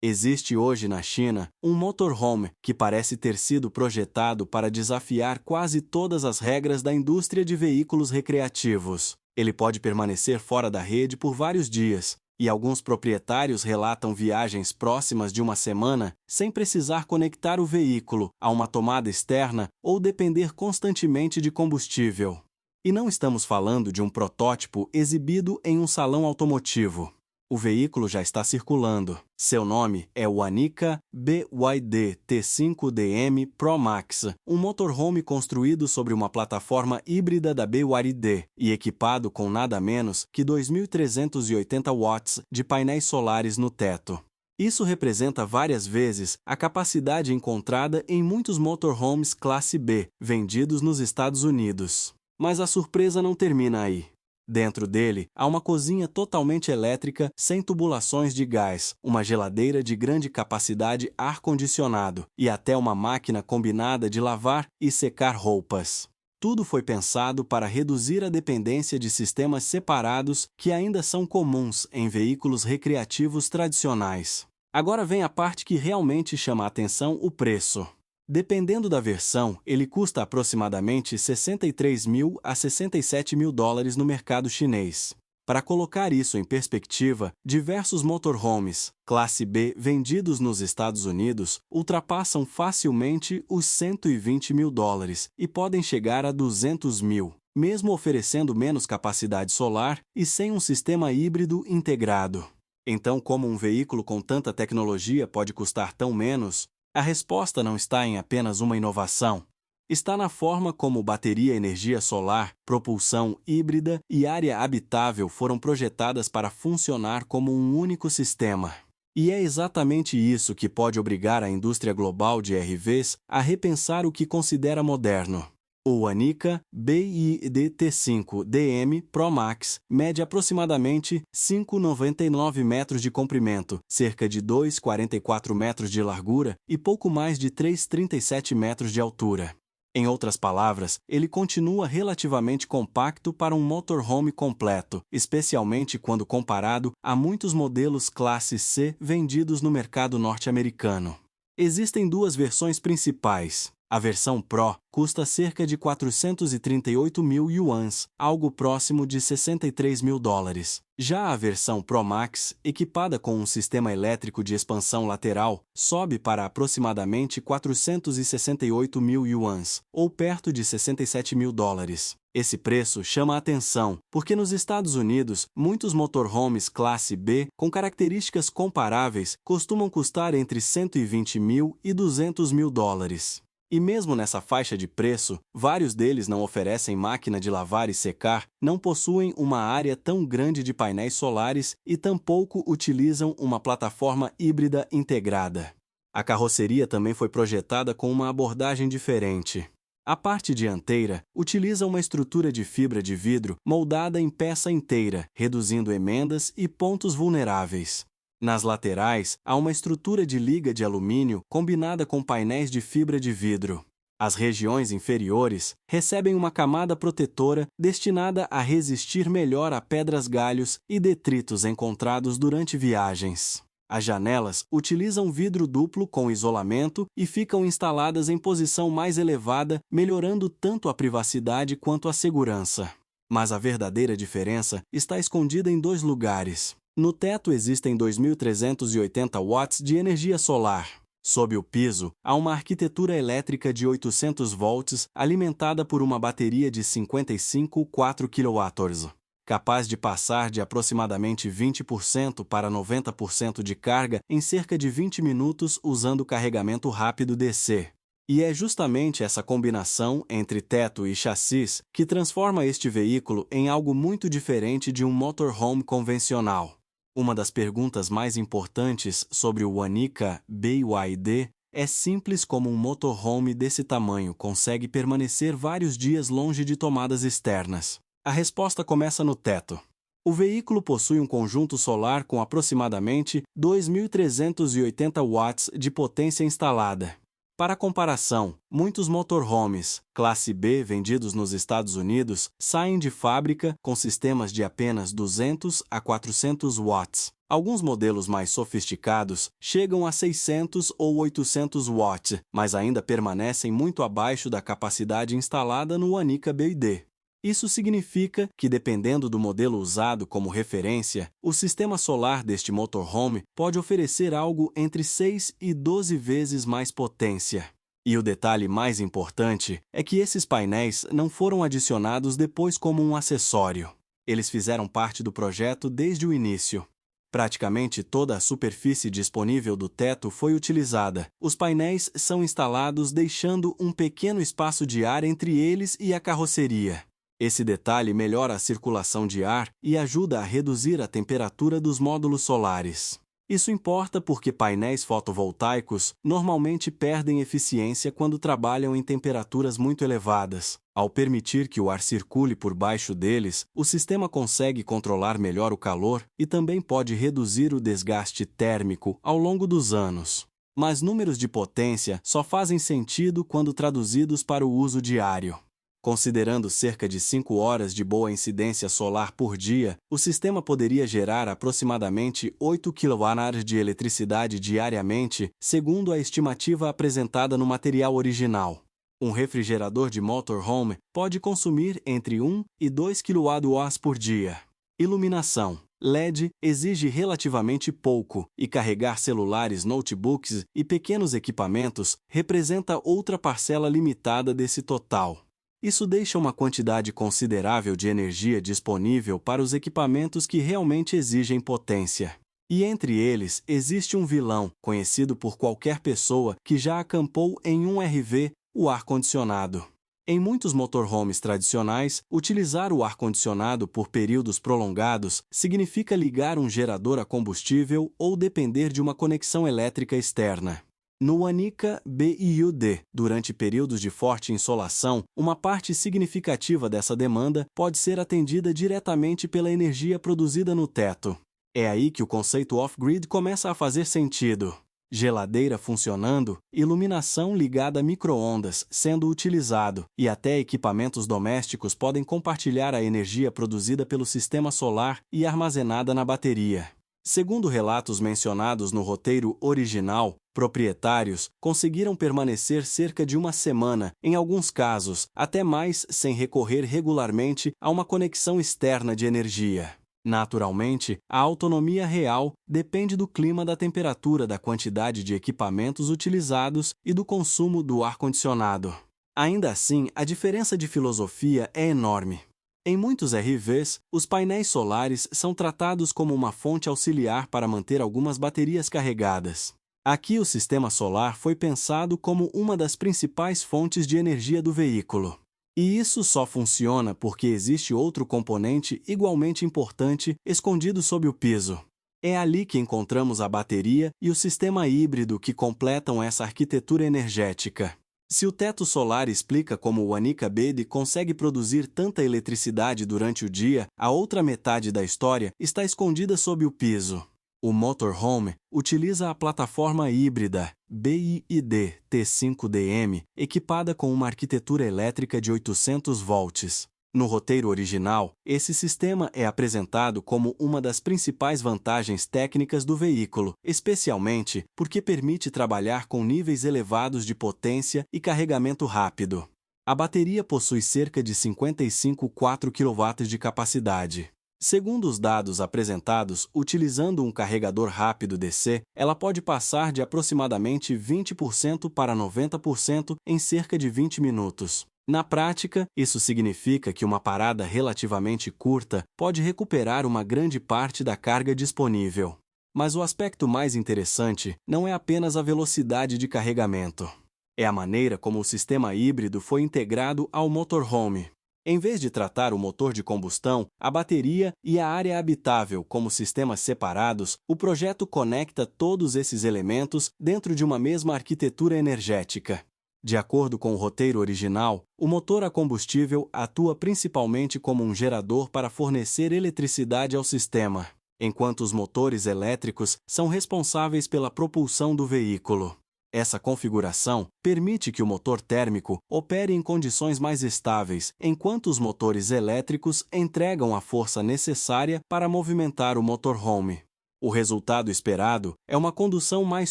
Existe hoje na China um motorhome que parece ter sido projetado para desafiar quase todas as regras da indústria de veículos recreativos. Ele pode permanecer fora da rede por vários dias, e alguns proprietários relatam viagens próximas de uma semana sem precisar conectar o veículo a uma tomada externa ou depender constantemente de combustível. E não estamos falando de um protótipo exibido em um salão automotivo. O veículo já está circulando. Seu nome é o Anika BYD T5DM Pro Max, um motorhome construído sobre uma plataforma híbrida da BYD e equipado com nada menos que 2.380 watts de painéis solares no teto. Isso representa várias vezes a capacidade encontrada em muitos motorhomes classe B vendidos nos Estados Unidos. Mas a surpresa não termina aí. Dentro dele, há uma cozinha totalmente elétrica sem tubulações de gás, uma geladeira de grande capacidade ar-condicionado e até uma máquina combinada de lavar e secar roupas. Tudo foi pensado para reduzir a dependência de sistemas separados que ainda são comuns em veículos recreativos tradicionais. Agora vem a parte que realmente chama a atenção: o preço. Dependendo da versão, ele custa aproximadamente 63 mil a 67 mil dólares no mercado chinês. Para colocar isso em perspectiva, diversos motorhomes, classe B, vendidos nos Estados Unidos, ultrapassam facilmente os 120 mil dólares e podem chegar a 200 mil, mesmo oferecendo menos capacidade solar e sem um sistema híbrido integrado. Então, como um veículo com tanta tecnologia pode custar tão menos? A resposta não está em apenas uma inovação. Está na forma como bateria, energia solar, propulsão híbrida e área habitável foram projetadas para funcionar como um único sistema. E é exatamente isso que pode obrigar a indústria global de RVs a repensar o que considera moderno. O Anika BYD T5DM Pro Max mede aproximadamente 5,99 metros de comprimento, cerca de 2,44 metros de largura e pouco mais de 3,37 metros de altura. Em outras palavras, ele continua relativamente compacto para um motorhome completo, especialmente quando comparado a muitos modelos classe C vendidos no mercado norte-americano. Existem duas versões principais. A versão Pro custa cerca de 438 mil yuans, algo próximo de 63 mil dólares. Já a versão Pro Max, equipada com um sistema elétrico de expansão lateral, sobe para aproximadamente 468 mil yuans, ou perto de 67 mil dólares. Esse preço chama a atenção, porque nos Estados Unidos, muitos motorhomes classe B, com características comparáveis, costumam custar entre 120 mil e 200 mil dólares. E mesmo nessa faixa de preço, vários deles não oferecem máquina de lavar e secar, não possuem uma área tão grande de painéis solares e tampouco utilizam uma plataforma híbrida integrada. A carroceria também foi projetada com uma abordagem diferente. A parte dianteira utiliza uma estrutura de fibra de vidro moldada em peça inteira, reduzindo emendas e pontos vulneráveis. Nas laterais, há uma estrutura de liga de alumínio combinada com painéis de fibra de vidro. As regiões inferiores recebem uma camada protetora destinada a resistir melhor a pedras, galhos e detritos encontrados durante viagens. As janelas utilizam vidro duplo com isolamento e ficam instaladas em posição mais elevada, melhorando tanto a privacidade quanto a segurança. Mas a verdadeira diferença está escondida em dois lugares. No teto existem 2.380 watts de energia solar. Sob o piso, há uma arquitetura elétrica de 800 volts alimentada por uma bateria de 55,4 kWh, capaz de passar de aproximadamente 20% para 90% de carga em cerca de 20 minutos usando carregamento rápido DC. E é justamente essa combinação entre teto e chassis que transforma este veículo em algo muito diferente de um motorhome convencional. Uma das perguntas mais importantes sobre o Anika BYD é simples: como um motorhome desse tamanho consegue permanecer vários dias longe de tomadas externas? A resposta começa no teto. O veículo possui um conjunto solar com aproximadamente 2.380 watts de potência instalada. Para comparação, muitos motorhomes, classe B vendidos nos Estados Unidos, saem de fábrica com sistemas de apenas 200 a 400 watts. Alguns modelos mais sofisticados chegam a 600 ou 800 watts, mas ainda permanecem muito abaixo da capacidade instalada no Anika BYD. Isso significa que, dependendo do modelo usado como referência, o sistema solar deste motorhome pode oferecer algo entre 6 e 12 vezes mais potência. E o detalhe mais importante é que esses painéis não foram adicionados depois como um acessório. Eles fizeram parte do projeto desde o início. Praticamente toda a superfície disponível do teto foi utilizada. Os painéis são instalados deixando um pequeno espaço de ar entre eles e a carroceria. Esse detalhe melhora a circulação de ar e ajuda a reduzir a temperatura dos módulos solares. Isso importa porque painéis fotovoltaicos normalmente perdem eficiência quando trabalham em temperaturas muito elevadas. Ao permitir que o ar circule por baixo deles, o sistema consegue controlar melhor o calor e também pode reduzir o desgaste térmico ao longo dos anos. Mas números de potência só fazem sentido quando traduzidos para o uso diário. Considerando cerca de 5 horas de boa incidência solar por dia, o sistema poderia gerar aproximadamente 8 kWh de eletricidade diariamente, segundo a estimativa apresentada no material original. Um refrigerador de motorhome pode consumir entre 1 e 2 kWh por dia. Iluminação LED exige relativamente pouco, e carregar celulares, notebooks e pequenos equipamentos representa outra parcela limitada desse total. Isso deixa uma quantidade considerável de energia disponível para os equipamentos que realmente exigem potência. E entre eles existe um vilão, conhecido por qualquer pessoa que já acampou em um RV, o ar-condicionado. Em muitos motorhomes tradicionais, utilizar o ar-condicionado por períodos prolongados significa ligar um gerador a combustível ou depender de uma conexão elétrica externa. No Anika BYD, durante períodos de forte insolação, uma parte significativa dessa demanda pode ser atendida diretamente pela energia produzida no teto. É aí que o conceito off-grid começa a fazer sentido. Geladeira funcionando, iluminação ligada a micro-ondas sendo utilizado, e até equipamentos domésticos podem compartilhar a energia produzida pelo sistema solar e armazenada na bateria. Segundo relatos mencionados no roteiro original, proprietários conseguiram permanecer cerca de uma semana, em alguns casos, até mais, sem recorrer regularmente a uma conexão externa de energia. Naturalmente, a autonomia real depende do clima, da temperatura, da quantidade de equipamentos utilizados e do consumo do ar-condicionado. Ainda assim, a diferença de filosofia é enorme. Em muitos RVs, os painéis solares são tratados como uma fonte auxiliar para manter algumas baterias carregadas. Aqui, o sistema solar foi pensado como uma das principais fontes de energia do veículo. E isso só funciona porque existe outro componente igualmente importante escondido sob o piso. É ali que encontramos a bateria e o sistema híbrido que completam essa arquitetura energética. Se o teto solar explica como o Anika BYD consegue produzir tanta eletricidade durante o dia, a outra metade da história está escondida sob o piso. O motorhome utiliza a plataforma híbrida BYD T5DM, equipada com uma arquitetura elétrica de 800 volts. No roteiro original, esse sistema é apresentado como uma das principais vantagens técnicas do veículo, especialmente porque permite trabalhar com níveis elevados de potência e carregamento rápido. A bateria possui cerca de 55,4 kW de capacidade. Segundo os dados apresentados, utilizando um carregador rápido DC, ela pode passar de aproximadamente 20% para 90% em cerca de 20 minutos. Na prática, isso significa que uma parada relativamente curta pode recuperar uma grande parte da carga disponível. Mas o aspecto mais interessante não é apenas a velocidade de carregamento. É a maneira como o sistema híbrido foi integrado ao motorhome. Em vez de tratar o motor de combustão, a bateria e a área habitável como sistemas separados, o projeto conecta todos esses elementos dentro de uma mesma arquitetura energética. De acordo com o roteiro original, o motor a combustível atua principalmente como um gerador para fornecer eletricidade ao sistema, enquanto os motores elétricos são responsáveis pela propulsão do veículo. Essa configuração permite que o motor térmico opere em condições mais estáveis, enquanto os motores elétricos entregam a força necessária para movimentar o motorhome. O resultado esperado é uma condução mais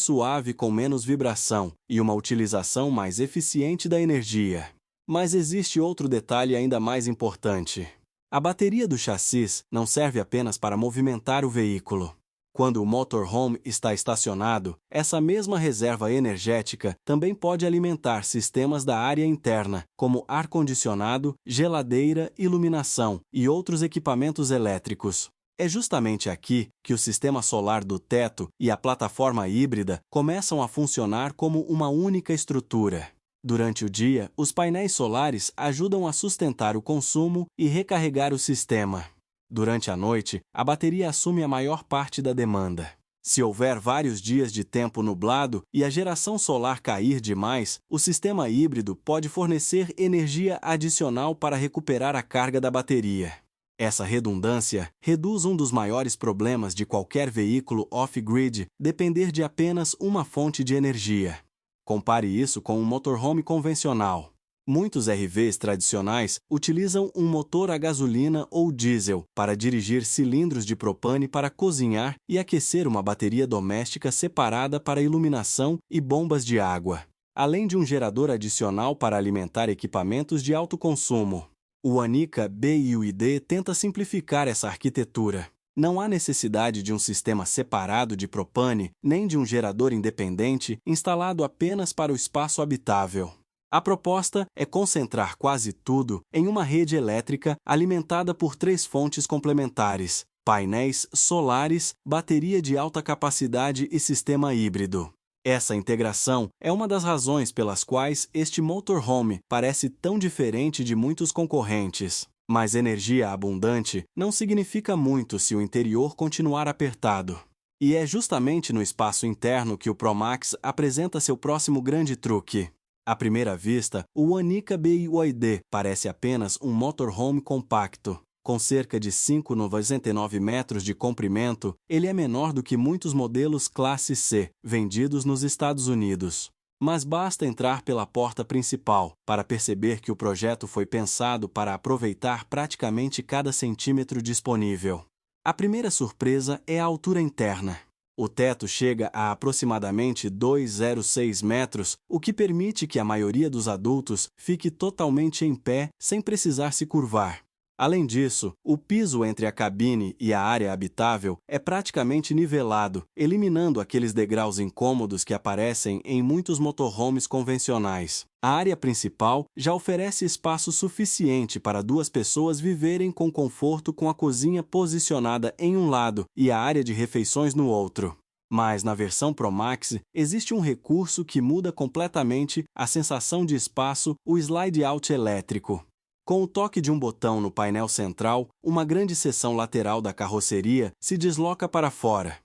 suave com menos vibração e uma utilização mais eficiente da energia. Mas existe outro detalhe ainda mais importante. A bateria do chassi não serve apenas para movimentar o veículo. Quando o motorhome está estacionado, essa mesma reserva energética também pode alimentar sistemas da área interna, como ar-condicionado, geladeira, iluminação e outros equipamentos elétricos. É justamente aqui que o sistema solar do teto e a plataforma híbrida começam a funcionar como uma única estrutura. Durante o dia, os painéis solares ajudam a sustentar o consumo e recarregar o sistema. Durante a noite, a bateria assume a maior parte da demanda. Se houver vários dias de tempo nublado e a geração solar cair demais, o sistema híbrido pode fornecer energia adicional para recuperar a carga da bateria. Essa redundância reduz um dos maiores problemas de qualquer veículo off-grid depender de apenas uma fonte de energia. Compare isso com um motorhome convencional. Muitos RVs tradicionais utilizam um motor a gasolina ou diesel para dirigir cilindros de propane para cozinhar e aquecer uma bateria doméstica separada para iluminação e bombas de água, além de um gerador adicional para alimentar equipamentos de alto consumo. O Anica BYD tenta simplificar essa arquitetura. Não há necessidade de um sistema separado de propane nem de um gerador independente instalado apenas para o espaço habitável. A proposta é concentrar quase tudo em uma rede elétrica alimentada por 3 fontes complementares: painéis solares, bateria de alta capacidade e sistema híbrido. Essa integração é uma das razões pelas quais este motorhome parece tão diferente de muitos concorrentes. Mas energia abundante não significa muito se o interior continuar apertado. E é justamente no espaço interno que o ProMax apresenta seu próximo grande truque. À primeira vista, o Anica BYD parece apenas um motorhome compacto. Com cerca de 5,99 metros de comprimento, ele é menor do que muitos modelos classe C vendidos nos Estados Unidos. Mas basta entrar pela porta principal para perceber que o projeto foi pensado para aproveitar praticamente cada centímetro disponível. A primeira surpresa é a altura interna. O teto chega a aproximadamente 2,06 metros, o que permite que a maioria dos adultos fique totalmente em pé sem precisar se curvar. Além disso, o piso entre a cabine e a área habitável é praticamente nivelado, eliminando aqueles degraus incômodos que aparecem em muitos motorhomes convencionais. A área principal já oferece espaço suficiente para 2 pessoas viverem com conforto, com a cozinha posicionada em um lado e a área de refeições no outro. Mas na versão ProMax existe um recurso que muda completamente a sensação de espaço: o slide out elétrico. Com o toque de um botão no painel central, uma grande seção lateral da carroceria se desloca para fora.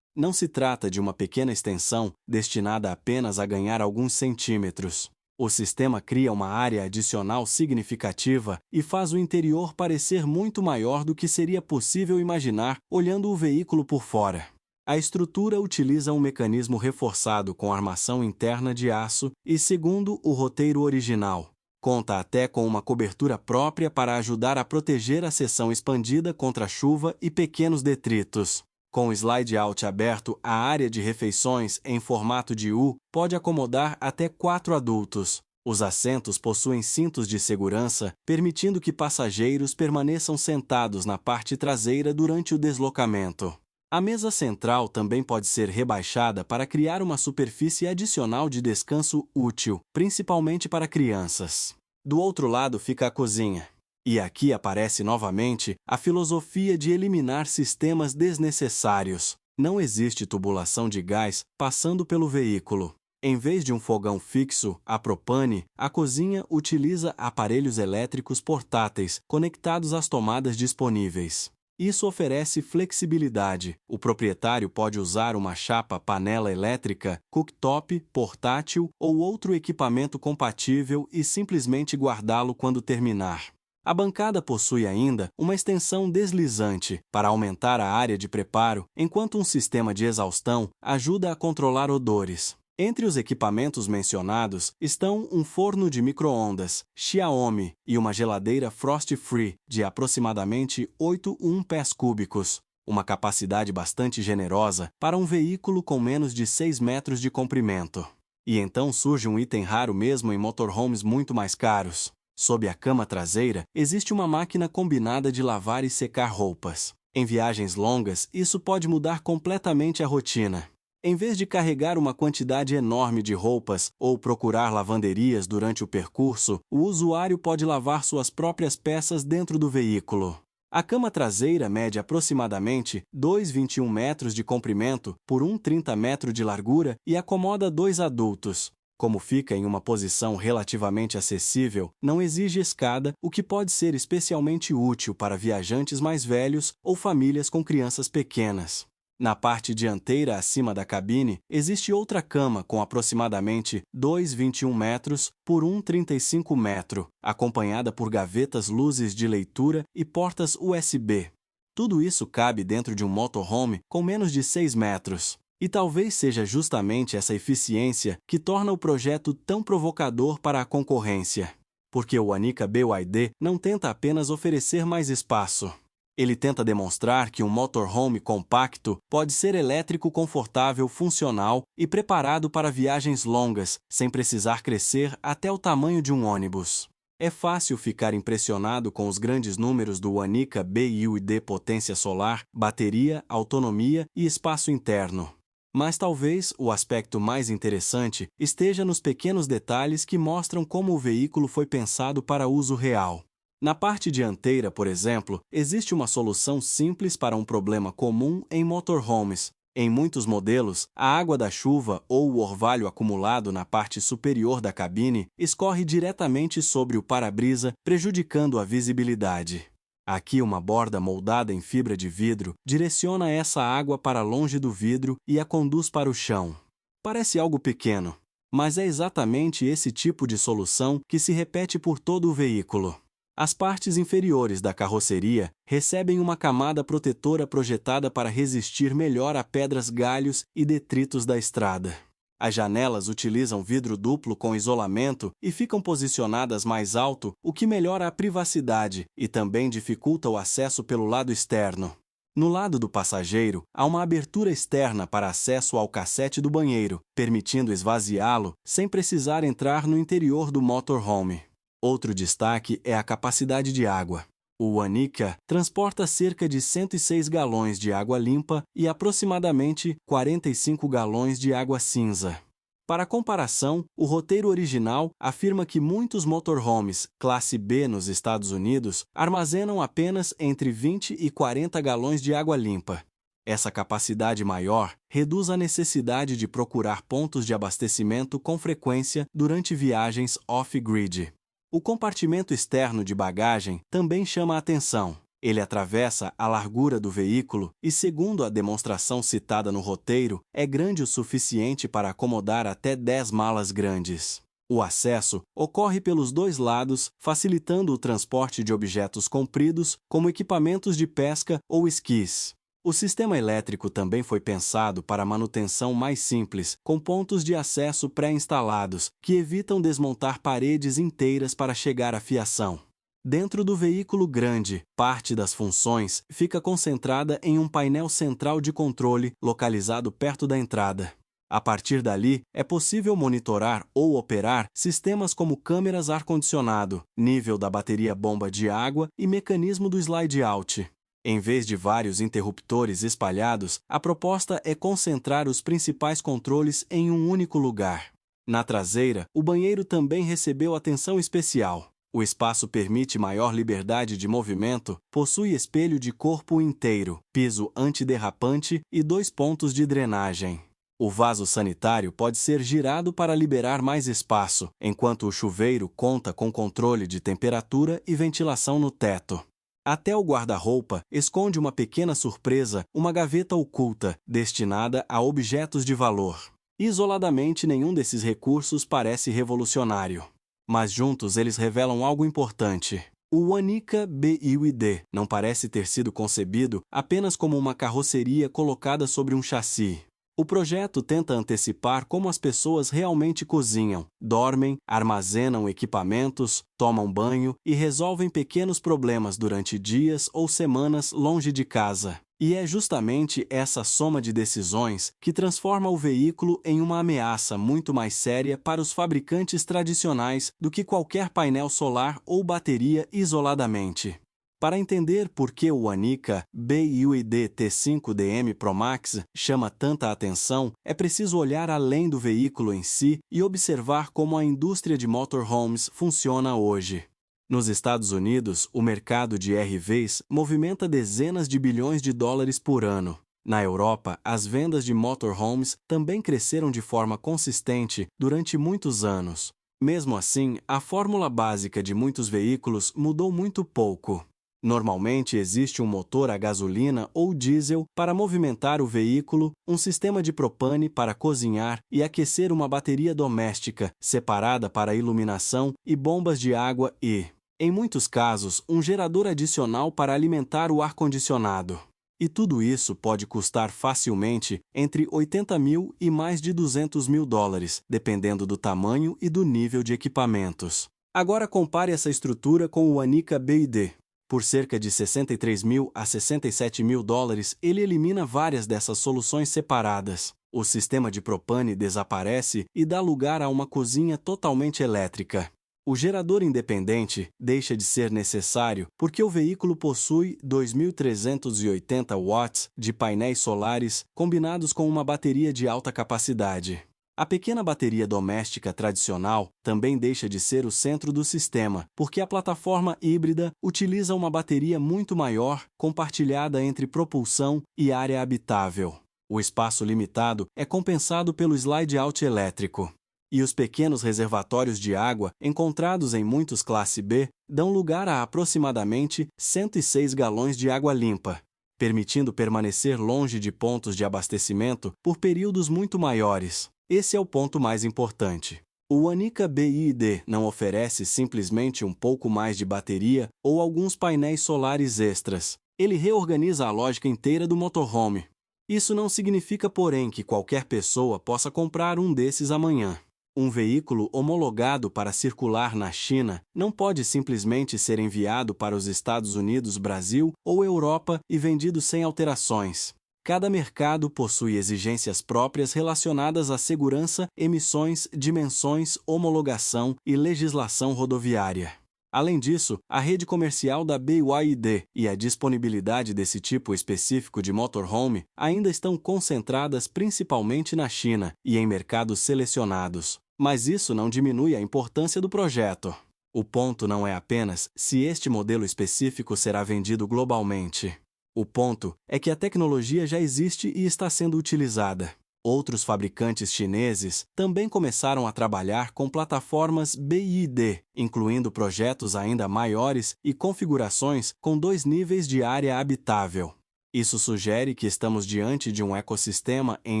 Não se trata de uma pequena extensão destinada apenas a ganhar alguns centímetros. O sistema cria uma área adicional significativa e faz o interior parecer muito maior do que seria possível imaginar olhando o veículo por fora. A estrutura utiliza um mecanismo reforçado com armação interna de aço e, segundo o roteiro original, conta até com uma cobertura própria para ajudar a proteger a seção expandida contra chuva e pequenos detritos. Com o slide out aberto, a área de refeições em formato de U pode acomodar até 4 adultos. Os assentos possuem cintos de segurança, permitindo que passageiros permaneçam sentados na parte traseira durante o deslocamento. A mesa central também pode ser rebaixada para criar uma superfície adicional de descanso útil, principalmente para crianças. Do outro lado fica a cozinha. E aqui aparece novamente a filosofia de eliminar sistemas desnecessários. Não existe tubulação de gás passando pelo veículo. Em vez de um fogão fixo a propane, a cozinha utiliza aparelhos elétricos portáteis conectados às tomadas disponíveis. Isso oferece flexibilidade. O proprietário pode usar uma chapa panela elétrica, cooktop, portátil ou outro equipamento compatível e simplesmente guardá-lo quando terminar. A bancada possui ainda uma extensão deslizante para aumentar a área de preparo, enquanto um sistema de exaustão ajuda a controlar odores. Entre os equipamentos mencionados estão um forno de micro-ondas Xiaomi e uma geladeira Frost Free de aproximadamente 8,1 pés cúbicos, uma capacidade bastante generosa para um veículo com menos de 6 metros de comprimento. E então surge um item raro mesmo em motorhomes muito mais caros. Sob a cama traseira existe uma máquina combinada de lavar e secar roupas. Em viagens longas, isso pode mudar completamente a rotina. Em vez de carregar uma quantidade enorme de roupas ou procurar lavanderias durante o percurso, o usuário pode lavar suas próprias peças dentro do veículo. A cama traseira mede aproximadamente 2,21 metros de comprimento por 1,30 metros de largura e acomoda 2 adultos. Como fica em uma posição relativamente acessível, não exige escada, o que pode ser especialmente útil para viajantes mais velhos ou famílias com crianças pequenas. Na parte dianteira acima da cabine, existe outra cama com aproximadamente 2,21 metros por 1,35 metro, acompanhada por gavetas luzes de leitura e portas USB. Tudo isso cabe dentro de um motorhome com menos de 6 metros. E talvez seja justamente essa eficiência que torna o projeto tão provocador para a concorrência. Porque o Anika BYD não tenta apenas oferecer mais espaço. Ele tenta demonstrar que um motorhome compacto pode ser elétrico, confortável, funcional e preparado para viagens longas, sem precisar crescer até o tamanho de um ônibus. É fácil ficar impressionado com os grandes números do Anika BYD: potência solar, bateria, autonomia e espaço interno. Mas talvez o aspecto mais interessante esteja nos pequenos detalhes que mostram como o veículo foi pensado para uso real. Na parte dianteira, por exemplo, existe uma solução simples para um problema comum em motorhomes. Em muitos modelos, a água da chuva ou o orvalho acumulado na parte superior da cabine escorre diretamente sobre o para-brisa, prejudicando a visibilidade. Aqui, uma borda moldada em fibra de vidro direciona essa água para longe do vidro e a conduz para o chão. Parece algo pequeno, mas é exatamente esse tipo de solução que se repete por todo o veículo. As partes inferiores da carroceria recebem uma camada protetora projetada para resistir melhor a pedras, galhos e detritos da estrada. As janelas utilizam vidro duplo com isolamento e ficam posicionadas mais alto, o que melhora a privacidade e também dificulta o acesso pelo lado externo. No lado do passageiro, há uma abertura externa para acesso ao cassete do banheiro, permitindo esvaziá-lo sem precisar entrar no interior do motorhome. Outro destaque é a capacidade de água. O Anika transporta cerca de 106 galões de água limpa e aproximadamente 45 galões de água cinza. Para comparação, o roteiro original afirma que muitos motorhomes classe B nos Estados Unidos armazenam apenas entre 20 e 40 galões de água limpa. Essa capacidade maior reduz a necessidade de procurar pontos de abastecimento com frequência durante viagens off-grid. O compartimento externo de bagagem também chama a atenção. Ele atravessa a largura do veículo e, segundo a demonstração citada no roteiro, é grande o suficiente para acomodar até 10 malas grandes. O acesso ocorre pelos dois lados, facilitando o transporte de objetos compridos, como equipamentos de pesca ou esquis. O sistema elétrico também foi pensado para manutenção mais simples, com pontos de acesso pré-instalados, que evitam desmontar paredes inteiras para chegar à fiação. Dentro do veículo grande, parte das funções fica concentrada em um painel central de controle localizado perto da entrada. A partir dali, é possível monitorar ou operar sistemas como câmeras ar-condicionado, nível da bateria bomba de água e mecanismo do slide-out. Em vez de vários interruptores espalhados, a proposta é concentrar os principais controles em um único lugar. Na traseira, o banheiro também recebeu atenção especial. O espaço permite maior liberdade de movimento, possui espelho de corpo inteiro, piso antiderrapante e 2 pontos de drenagem. O vaso sanitário pode ser girado para liberar mais espaço, enquanto o chuveiro conta com controle de temperatura e ventilação no teto. Até o guarda-roupa esconde uma pequena surpresa, uma gaveta oculta, destinada a objetos de valor. Isoladamente, nenhum desses recursos parece revolucionário. Mas juntos eles revelam algo importante. O Anika BYD não parece ter sido concebido apenas como uma carroceria colocada sobre um chassi. O projeto tenta antecipar como as pessoas realmente cozinham, dormem, armazenam equipamentos, tomam banho e resolvem pequenos problemas durante dias ou semanas longe de casa. E é justamente essa soma de decisões que transforma o veículo em uma ameaça muito mais séria para os fabricantes tradicionais do que qualquer painel solar ou bateria isoladamente. Para entender por que o Anika BYD T5DM Pro Max chama tanta atenção, é preciso olhar além do veículo em si e observar como a indústria de motorhomes funciona hoje. Nos Estados Unidos, o mercado de RVs movimenta dezenas de bilhões de dólares por ano. Na Europa, as vendas de motorhomes também cresceram de forma consistente durante muitos anos. Mesmo assim, a fórmula básica de muitos veículos mudou muito pouco. Normalmente existe um motor a gasolina ou diesel para movimentar o veículo, um sistema de propane para cozinhar e aquecer uma bateria doméstica, separada para iluminação e bombas de água e, em muitos casos, um gerador adicional para alimentar o ar-condicionado. E tudo isso pode custar facilmente entre 80 mil e mais de 200 mil dólares, dependendo do tamanho e do nível de equipamentos. Agora compare essa estrutura com o Anika BYD. Por cerca de 63 mil a 67 mil dólares, ele elimina várias dessas soluções separadas. O sistema de propane desaparece e dá lugar a uma cozinha totalmente elétrica. O gerador independente deixa de ser necessário porque o veículo possui 2.380 watts de painéis solares combinados com uma bateria de alta capacidade. A pequena bateria doméstica tradicional também deixa de ser o centro do sistema, porque a plataforma híbrida utiliza uma bateria muito maior, compartilhada entre propulsão e área habitável. O espaço limitado é compensado pelo slide-out elétrico. E os pequenos reservatórios de água, encontrados em muitos classe B, dão lugar a aproximadamente 106 galões de água limpa, permitindo permanecer longe de pontos de abastecimento por períodos muito maiores. Esse é o ponto mais importante. O Anika BYD não oferece simplesmente um pouco mais de bateria ou alguns painéis solares extras. Ele reorganiza a lógica inteira do motorhome. Isso não significa, porém, que qualquer pessoa possa comprar um desses amanhã. Um veículo homologado para circular na China não pode simplesmente ser enviado para os Estados Unidos, Brasil ou Europa e vendido sem alterações. Cada mercado possui exigências próprias relacionadas à segurança, emissões, dimensões, homologação e legislação rodoviária. Além disso, a rede comercial da BYD e a disponibilidade desse tipo específico de motorhome ainda estão concentradas principalmente na China e em mercados selecionados. Mas isso não diminui a importância do projeto. O ponto não é apenas se este modelo específico será vendido globalmente. O ponto é que a tecnologia já existe e está sendo utilizada. Outros fabricantes chineses também começaram a trabalhar com plataformas BYD, incluindo projetos ainda maiores e configurações com 2 níveis de área habitável. Isso sugere que estamos diante de um ecossistema em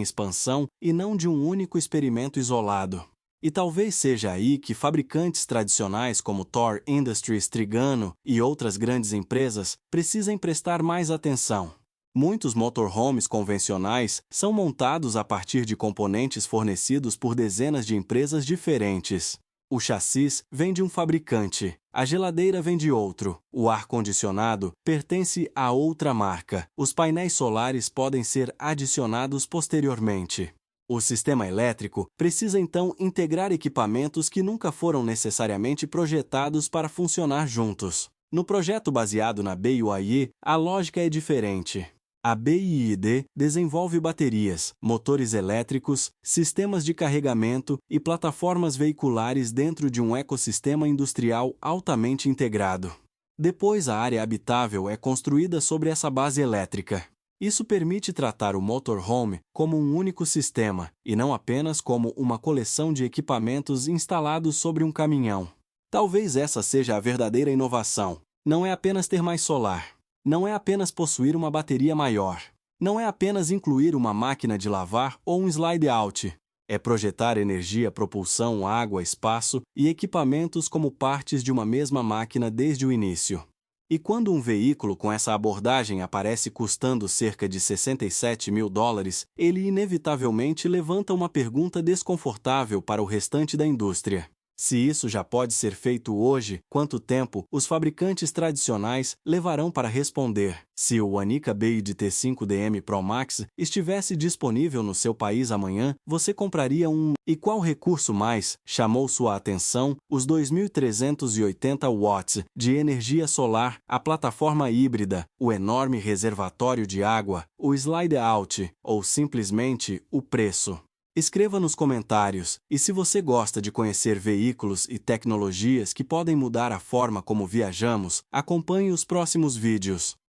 expansão e não de um único experimento isolado. E talvez seja aí que fabricantes tradicionais como Thor Industries, Trigano e outras grandes empresas precisem prestar mais atenção. Muitos motorhomes convencionais são montados a partir de componentes fornecidos por dezenas de empresas diferentes. O chassi vem de um fabricante, a geladeira vem de outro, o ar-condicionado pertence a outra marca, os painéis solares podem ser adicionados posteriormente. O sistema elétrico precisa então integrar equipamentos que nunca foram necessariamente projetados para funcionar juntos. No projeto baseado na BYD, a lógica é diferente. A BYD desenvolve baterias, motores elétricos, sistemas de carregamento e plataformas veiculares dentro de um ecossistema industrial altamente integrado. Depois, a área habitável é construída sobre essa base elétrica. Isso permite tratar o motorhome como um único sistema, e não apenas como uma coleção de equipamentos instalados sobre um caminhão. Talvez essa seja a verdadeira inovação. Não é apenas ter mais solar. Não é apenas possuir uma bateria maior. Não é apenas incluir uma máquina de lavar ou um slide-out. É projetar energia, propulsão, água, espaço e equipamentos como partes de uma mesma máquina desde o início. E quando um veículo com essa abordagem aparece custando cerca de 67 mil dólares, ele inevitavelmente levanta uma pergunta desconfortável para o restante da indústria. Se isso já pode ser feito hoje, quanto tempo os fabricantes tradicionais levarão para responder? Se o Anica Bade T5DM Pro Max estivesse disponível no seu país amanhã, você compraria um? E qual recurso mais chamou sua atenção? Os 2.380 watts de energia solar, a plataforma híbrida, o enorme reservatório de água, o slide out ou simplesmente o preço? Escreva nos comentários, e se você gosta de conhecer veículos e tecnologias que podem mudar a forma como viajamos, acompanhe os próximos vídeos.